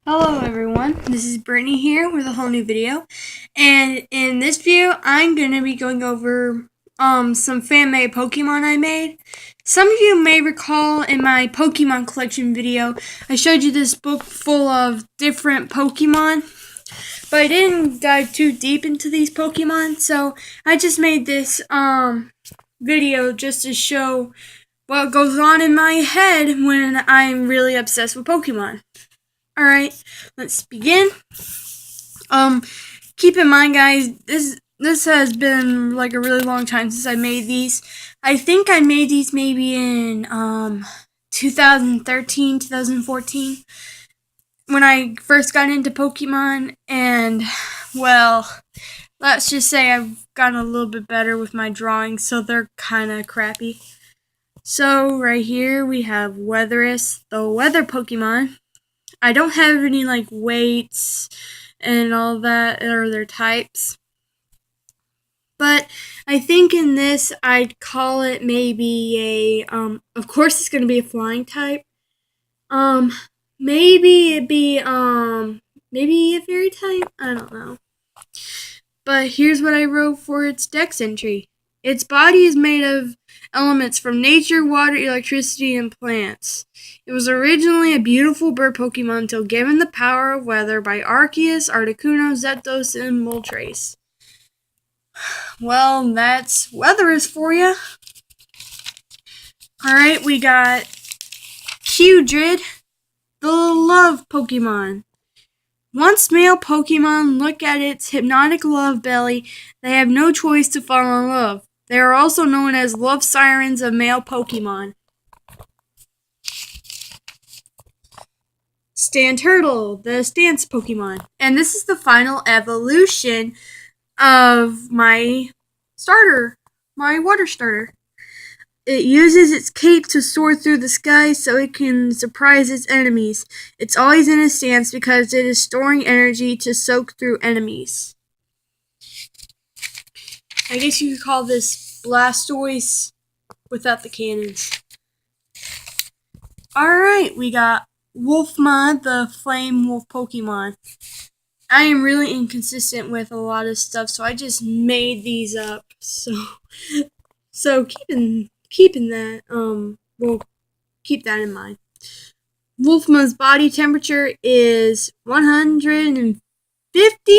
Hello everyone, this is Brittany here with a whole new video, and in this video I'm going to be going over some fan-made Pokemon I made. Some of you may recall in my Pokemon collection video I showed you this book full of different Pokemon, but I didn't dive too deep into these Pokemon, so I just made this video just to show what goes on in my head when I'm really obsessed with Pokemon. Alright, let's begin. Keep in mind, guys, this has been like a really long time since I made these. I think I made these maybe in 2013, 2014 when I first got into Pokemon, and well, let's just say I've gotten a little bit better with my drawings, so they're kind of crappy. So right here we have Weathorus, the weather Pokemon. I don't have any like weights and all that or their types. But I think in this I'd call it maybe a of course it's gonna be a flying type. Maybe it'd be maybe a fairy type? I don't know. But here's what I wrote for its dex entry. Its body is made of elements from nature, water, electricity, and plants. It was originally a beautiful bird Pokemon until given the power of weather by Arceus, Articuno, Zapdos, and Moltres. Well, that's Weathorus for you. Alright, we got Qdrid, the love Pokemon. Once male Pokemon look at its hypnotic love belly, they have no choice to fall in love. They are also known as love sirens of male Pokemon. Stanturtle, the stance Pokemon. And this is the final evolution of my starter, my water starter. It uses its cape to soar through the sky so it can surprise its enemies. It's always in a stance because it is storing energy to soak through enemies. I guess you could call this Blastoise without the cannons. Alright, we got Wolfmon, the flame wolf Pokemon. I am really inconsistent with a lot of stuff, so I just made these up. So keeping that, we'll keep that in mind. Wolfmon's body temperature is 150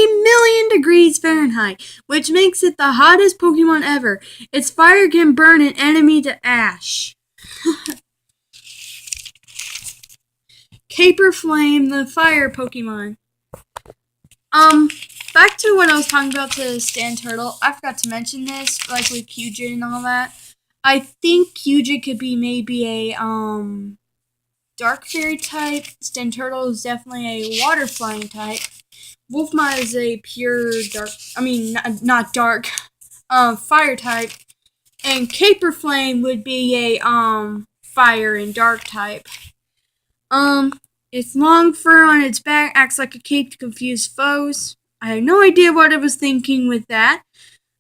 million degrees Fahrenheit, which makes it the hottest Pokemon ever. Its fire can burn an enemy to ash. Caper Flame, the fire Pokemon. Back to what I was talking about to Stanturtle. I forgot to mention this, like with Qdrid and all that. I think Qdrid could be maybe a dark fairy type. Stanturtle is definitely a water flying type. Wolfmon is a pure dark, not dark, fire type. And Caper Flame would be a fire and dark type. Its long fur on its back acts like a cape to confuse foes. I have no idea what I was thinking with that.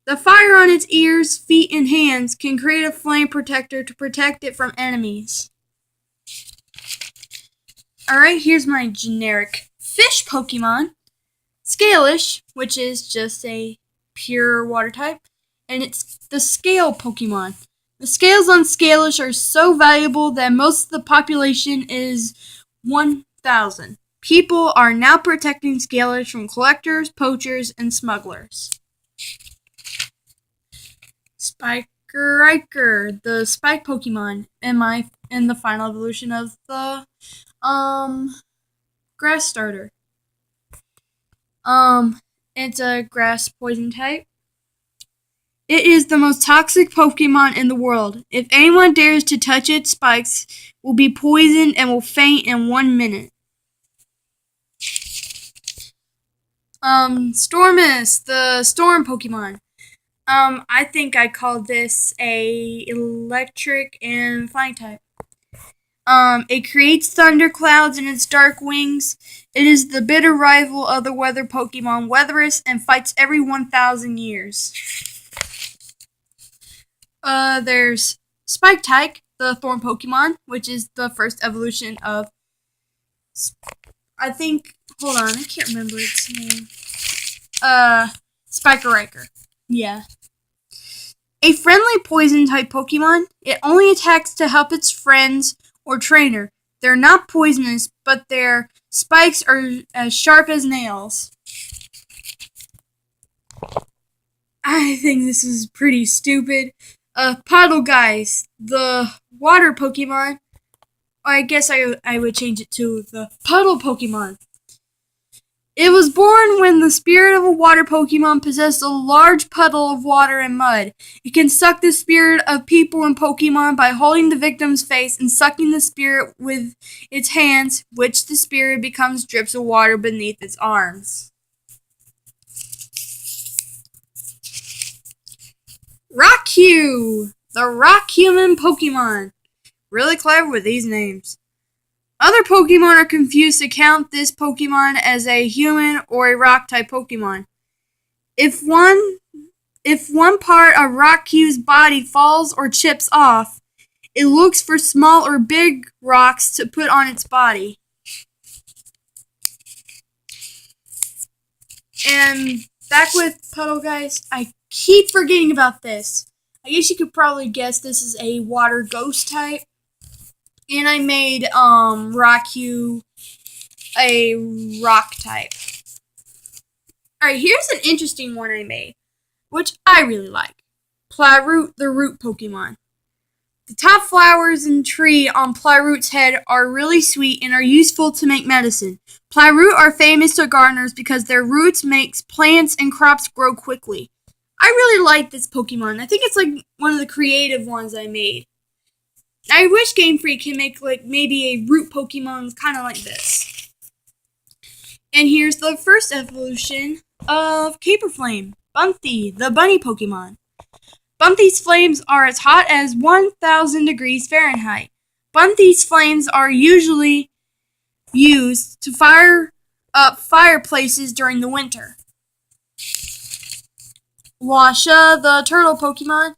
The fire on its ears, feet, and hands can create a flame protector to protect it from enemies. Alright, here's my generic fish Pokemon. Scalish, which is just a pure water type, and it's the scale Pokemon. The scales on Scalish are so valuable that most of the population is 1,000. People are now protecting Scalish from collectors, poachers, and smugglers. Spikeriker, the spike Pokemon, in the final evolution of the grass starter. It's a grass poison type. It is the most toxic Pokemon in the world. If anyone dares to touch its spikes, will be poisoned and will faint in 1 minute. Stormus, the storm Pokemon. I think I called this a electric and flying type. It creates thunderclouds in its dark wings. It is the bitter rival of the weather Pokemon Weathorus and fights every 1,000 years. There's Spike-type, the thorn Pokemon, which is the first evolution of I think, hold on, I can't remember its name. Spikeriker. Yeah. A friendly poison-type Pokemon, it only attacks to help its friends or trainer. They're not poisonous, but their spikes are as sharp as nails. I think this is pretty stupid. Puddlegeist, the water Pokemon. I guess I would change it to the Puddle Pokemon. It was born when the spirit of a water Pokemon possessed a large puddle of water and mud. It can suck the spirit of people and Pokemon by holding the victim's face and sucking the spirit with its hands, which the spirit becomes drips of water beneath its arms. Rockyu, the rock human Pokemon. Really clever with these names. Other Pokemon are confused to count this Pokemon as a human or a rock-type Pokemon. If one part of Rockyu's body falls or chips off, it looks for small or big rocks to put on its body. And back with Puddlegeist, I keep forgetting about this. I guess you could probably guess this is a water ghost type. And I made Rockyu a rock type. Alright, here's an interesting one I made, which I really like. Plyroot, the root Pokemon. The top flowers and tree on Plyroot's head are really sweet and are useful to make medicine. Plyroot are famous to gardeners because their roots makes plants and crops grow quickly. I really like this Pokemon. I think it's like one of the creative ones I made. I wish Game Freak can make like maybe a root Pokemon kind of like this. And here's the first evolution of Caperflame, Bunthy, the bunny Pokemon. Bunthy's flames are as hot as 1,000 degrees Fahrenheit. Bunthy's flames are usually used to fire up fireplaces during the winter. Washa, the turtle Pokemon,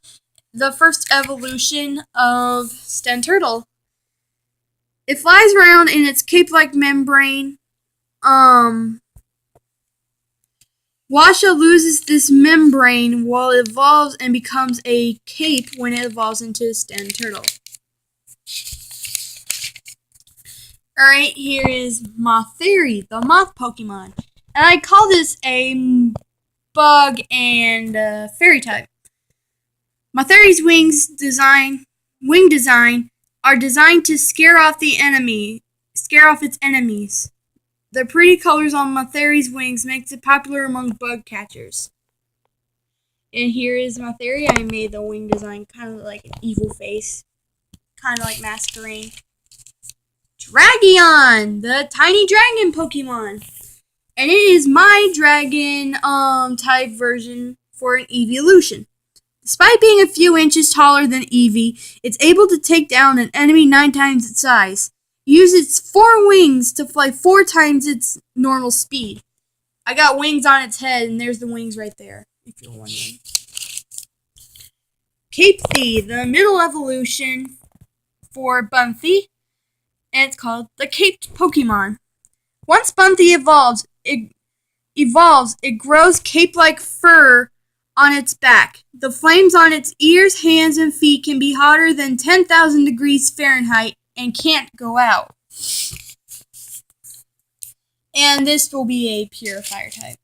the first evolution of Stenturtle. It flies around in its cape-like membrane. Washa loses this membrane while it evolves and becomes a cape when it evolves into Stenturtle. Alright, here is Motheri, the moth Pokemon. And I call this a bug and fairy type. Motheri's wing design are designed to scare off its enemies. The pretty colors on Motheri's wings makes it popular among bug catchers. And here is Motheri. I made the wing design kind of like an evil face, kind of like Masquerain. Dragoon, the tiny dragon Pokemon, and it is my dragon type version for an evolution. Despite being a few inches taller than Eevee, it's able to take down an enemy 9 times its size. It uses its 4 wings to fly 4 times its normal speed. I got wings on its head, and there's the wings right there, if you're wondering. Capethy, the middle evolution for Bunthy, and it's called the Caped Pokemon. Once Bunthy evolves, it grows cape-like fur on its back. The flames on its ears, hands, and feet can be hotter than 10,000 degrees Fahrenheit and can't go out. And this will be a pure fire type.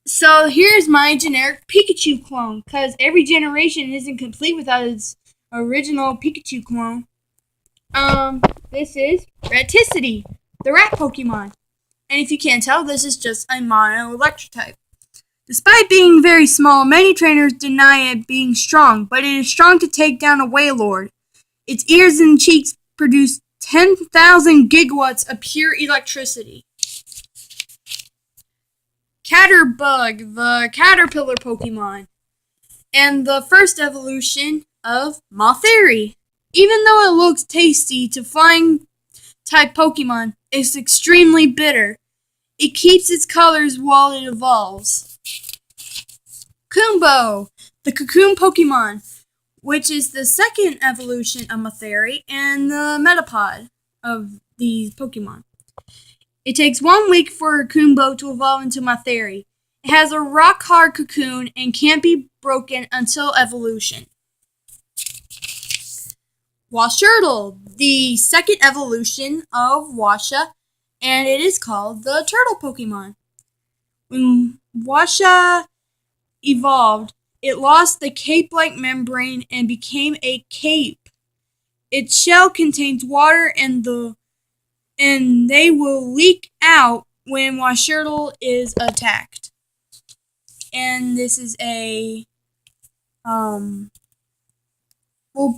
So here's my generic Pikachu clone, because every generation isn't complete without its original Pikachu clone. This is Raticity, the rat Pokemon. And if you can't tell, this is just a mono electric type. Despite being very small, many trainers deny it being strong, but it is strong to take down a Wailord. Its ears and cheeks produce 10,000 gigawatts of pure electricity. Catterbug, the caterpillar Pokemon, and the first evolution of Motheri. Even though it looks tasty to flying type Pokemon, it's extremely bitter. It keeps its colors while it evolves. Kumbo, the cocoon Pokemon, which is the second evolution of Motheri and the Metapod of these Pokemon. It takes 1 week for a Kumbo to evolve into Matheri. It has a rock-hard cocoon and can't be broken until evolution. Washturtle, the second evolution of Washa, and it is called the Turtle Pokemon. When Washa evolved, it lost the cape-like membrane and became a cape. Its shell contains water and they will leak out when Washturtle is attacked. And this is a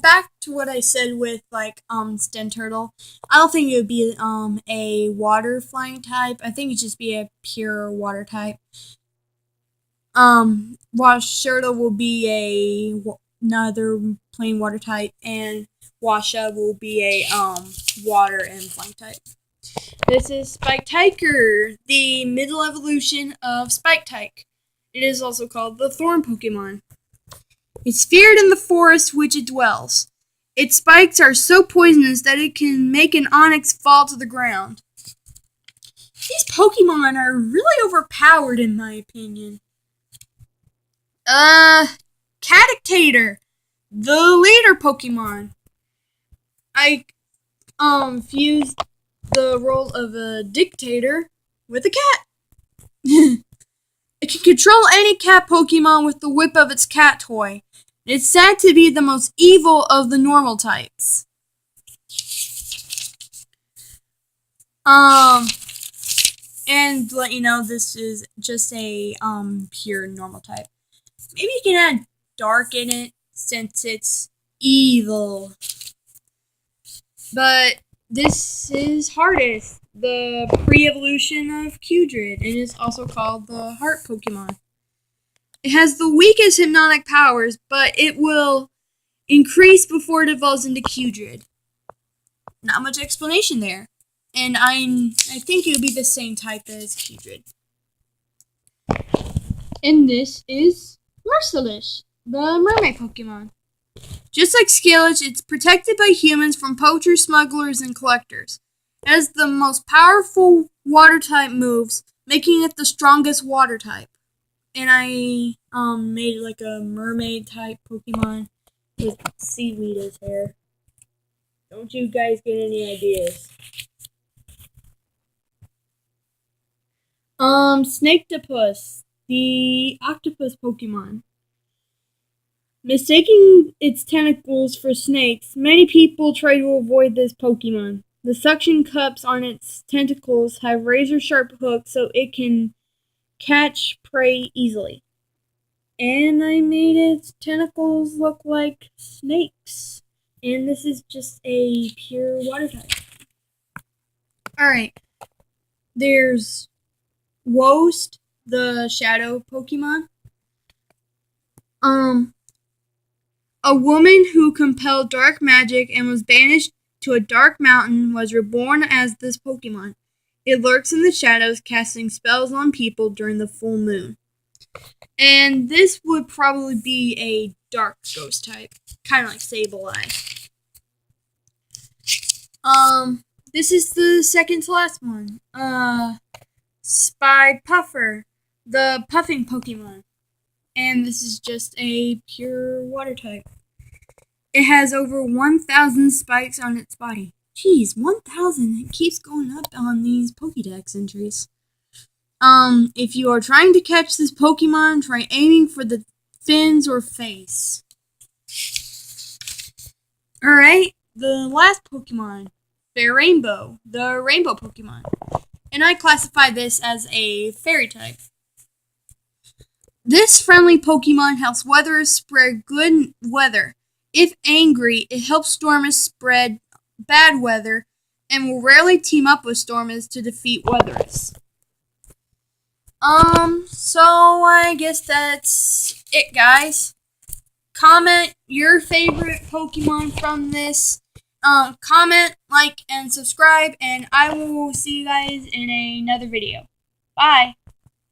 back to what I said with Stenturtle. I don't think it would be a water flying type. I think it'd just be a pure water type. Washturtle will be another plain water type, and Washa will be a water and flying type. This is Spike-Tiger, the middle evolution of Spike-Tyke. It is also called the Thorn Pokemon. It's feared in the forest which it dwells. Its spikes are so poisonous that it can make an Onix fall to the ground. These Pokemon are really overpowered in my opinion. Catactator, the leader Pokemon. I fused the role of a dictator with a cat. It can control any cat Pokemon with the whip of its cat toy. It's said to be the most evil of the normal types. And to let you know, this is just a pure normal type. Maybe you can add dark in it since it's evil. But this is Hardest, the pre-evolution of Qdred. It is also called the Heart Pokemon. It has the weakest hypnotic powers, but it will increase before it evolves into Qdred. Not much explanation there. And I think it would be the same type as Qdred. And this is Merciless, the mermaid Pokemon. Just like Skelich, it's protected by humans from poachers, smugglers, and collectors. It has the most powerful water-type moves, making it the strongest water type. And I made like a mermaid-type Pokemon with seaweed as hair. Don't you guys get any ideas? Snakektopus, the octopus Pokemon. Mistaking its tentacles for snakes, many people try to avoid this Pokemon. The suction cups on its tentacles have razor-sharp hooks so it can catch prey easily. And I made its tentacles look like snakes. And this is just a pure water type. Alright. There's Wost, the shadow Pokemon. A woman who compelled dark magic and was banished to a dark mountain was reborn as this Pokemon. It lurks in the shadows, casting spells on people during the full moon. And this would probably be a dark ghost type, kind of like Sableye. This is the second to last one. Spypuffer, the puffing Pokemon. And this is just a pure water type. It has over 1,000 spikes on its body. Jeez, 1,000. It keeps going up on these Pokédex entries. If you are trying to catch this Pokemon, try aiming for the fins or face. Alright, the last Pokemon, Rainbow, the rainbow Pokemon. And I classify this as a fairy type. This friendly Pokemon helps weatherers spread good weather. If angry, it helps stormers spread bad weather and will rarely team up with stormers to defeat weatherers. So I guess that's it, guys. Comment your favorite Pokemon from this. Comment, like, and subscribe, and I will see you guys in another video. Bye.